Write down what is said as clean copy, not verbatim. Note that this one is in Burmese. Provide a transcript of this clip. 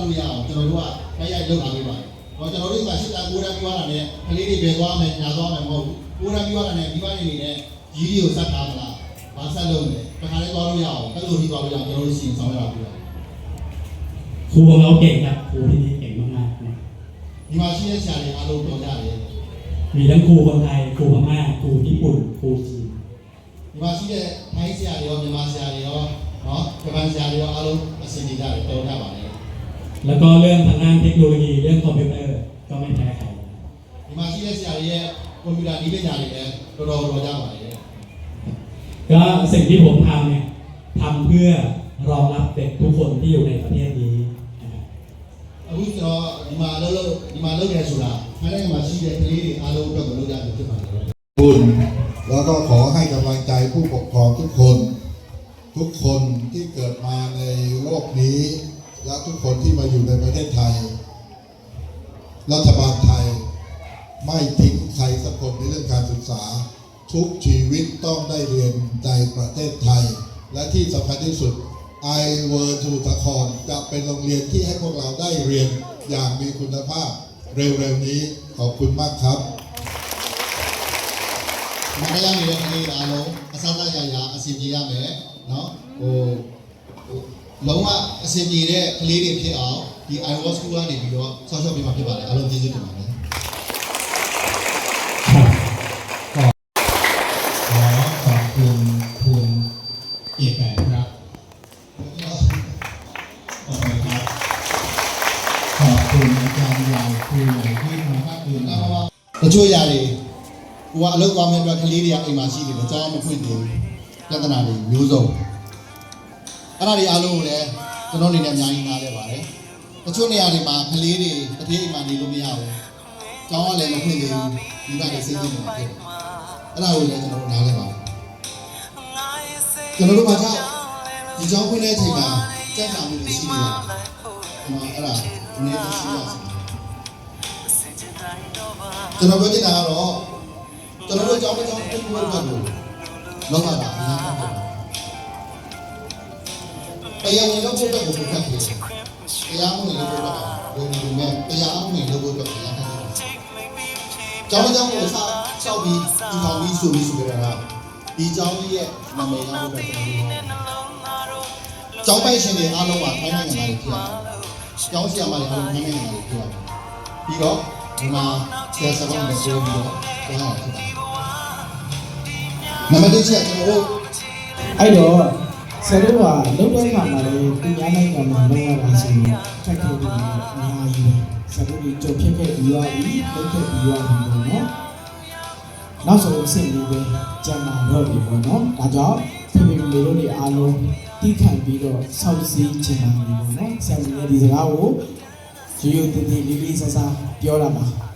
လို့ရအောင်ကျွန်တော်တို့ကတိုက်ရိုက်လုပ်လာပေးပါတယ်။ကျွန်တော်တို့ကရှစ်တာ9တန်းပြောတာနဲ့ကလေးတွေပဲသွားမယ်ညာသွားမယ်မဟုတ်ဘူး။9တန်းပြောတာနဲ့ဒီပိုင်းနေနဲ့ကြီးကြီးကိုစက်ထားမလား။ဘာဆက်လုပ်လဲ။တခါလေးသွားလို့ရအောင်တက်လို့ဒီသွားလို့ရအောင်ကျွန်တော်တို့စီဆောင်ရတာပြရครูของเราเก่งครับครูที่นี่เก่งมากๆนะဒီမှာရှိတဲ့ဆရာတွေအားလုံးတော်ကြတယ်มีทั้งครูคนไทยครูพม่าครูญี่ปุ่นครูจีนဒီမှာရှိတဲ့ထိုင်းဆရာတွေရောမြန်မာဆရာတွေရောနော်ဂျပန်ဆရာတွေရောအားလုံးအစီအစဉ်ကြတယ်တော်ကြပါတယ်แล้วก็เรื่องทางด้านเทคโนโลยีเรื่องคอมพิวเตอร์ก็ไม่แพ้ใครဒီမှာရှိတဲ့ဆရာတွေရဲ့ကွန်ပျူတာနည်းပညာတွေလည်းတော်ကြပါတယ်ก็สิ่งที่ผมทำเนี่ยทำเพื่อรองรับเด็กทุกคนที่อยู่ในประเทศนี้အခုကျွန်တော်ဒီမှာလုပ်နေဆိုတာခိုင်းတိုင်းမှာရှိတဲ့ကလေးတွေအားလုံးအတွက်ကိုလုပ်ကြတယ်ဖြစ်ပါတယ်คุณแล้วก็ขอให้กำลังใจผู้ปกครองทุกคนที่เกิดมาในโลกนี้และทุกคนที่มาอยู่ในประเทศไทยรัฐบาลไทยไม่ทิ้งใครสักคนในเรื่องการศึกษาทุกชีวิตต้องได้เรียนในประเทศไทยและที่สำคัญที่สุดI Word to สครจะเป็นโรงเรียนที่ให้พวกเราได้เรียนอย่างมีคุณภาพเร็วๆนี้ขอบคุณมากครับမတရားနေတဲ့ကလေးအားလုံးအစစရအစီအပြေရမယ်နော်လုံးဝအစီအပြေတဲ့ကလေးတွေဖြစ်အောင်ဒီ iWatch School ကနေပြီးတော့ဆောက်ရှောက်ပေးမှာဖြစ်ပါတယ်အားလုံးကျေးဇူးတင်ပါတယ်ขอบคุณคุณเอกแปดครับขอบคุณครับขอบคุณอาจารย์ใหญ่ครูใหญ่ที่มาภาคภูมิใจတချို့ຢာတွေကိုကအလုပ်သွားမဲ့အတွက်ကလေးတွေကအိမ်မှာရှိတယ်ကြောင်းမဖွင့်သေးဘူးပြဿနာတွေမျိုးစုံအဲ့ဒါတွေအားလုံးကိုလည်းကျွန်တော်အနေနဲ့အများကြီးနားလဲပါတယ်တချို့နေရာတွေမှာကလေးတွေတတိအိမ်မှာနေလို့မရဘူးကြောင်းကလည်းမဖွင့်သေးဘူးဒီကနေ့စိတ်ကြီးနေတာဖြစ်တယ်အဲ့ဒါကိုလည်းကျွန်တော်တို့နားလဲပါတယ်ကျွန်တော်တို့ကဒီကြောင်းဖွင့်တဲ့အချိန်မှာကြက်စာမှုတွေရှိနေတာအဲ့ဒါနည်းနည်းရှိရစီကျွန်တော်ပြောချင်တာကတော့ကျွန်တော်တို့ကြောင်းတစ်ခုအတွက်ကိုလောက်ရတာအများကြီးပါတယ်တရားဝင်လုပ်ဖို့အတွက်ကိုဖတ်တယ်တရားဝင်လုပ်ဖို့အတွက်ဝင်နေမယ်တရားဝင်လုပ်ဖို့အတွက်တရားဖတ်တယ်ကြောင်းကိုစောက်ပြီးဒီကောင်ပြီးဆိုကြတာဒီကြောင်းရဲ့နာမည်ကဘယ်လိုလဲကျောင်းပိုင်ရှင်တွေအားလုံးကထိုင်းနိုင်ငံသားတွေဖြစ်ရတယ်။ကျောင်းဆရာမတွေအားလုံးထိုင်းနိုင်ငံသားတွေဖြစ်ရတယ်။ပြီးတော့ဒီမှာဆရာစကားတွေပြောပြီးတော့ပြောရတာဖြစ်တယ်။နံပါတ်1ချက်ကျွန်တော်တို့အဲ့တော့ဆရာတို့ကလုံတဲ့ခါမှာလေသူများနိုင်ငံမှာလုံရတာဆိုရင်ထက်ထုတ်ပြီးအများကြီးဆရာတို့ဒီကြုံဖြစ်ခဲ့ပြီးသွားပြီလုပ်ခဲ့ပြီးသွားပြီပေါ့နော်။နောက်ဆုံးအဆင့်လေးပဲကျန်လာတော့ပြီပေါ့နော်။ဒါကြောင့်ဖေဖေမေတို့တွေအားလုံးတိခံပြီးတော့စောင့်စည်းချင်တာလေပေါ့နော်။ဆရာကြီးရဲ့ဒီစကားကိုရိုးရိုးတည်တည်လေးလေးဆဆပြောတာပါ။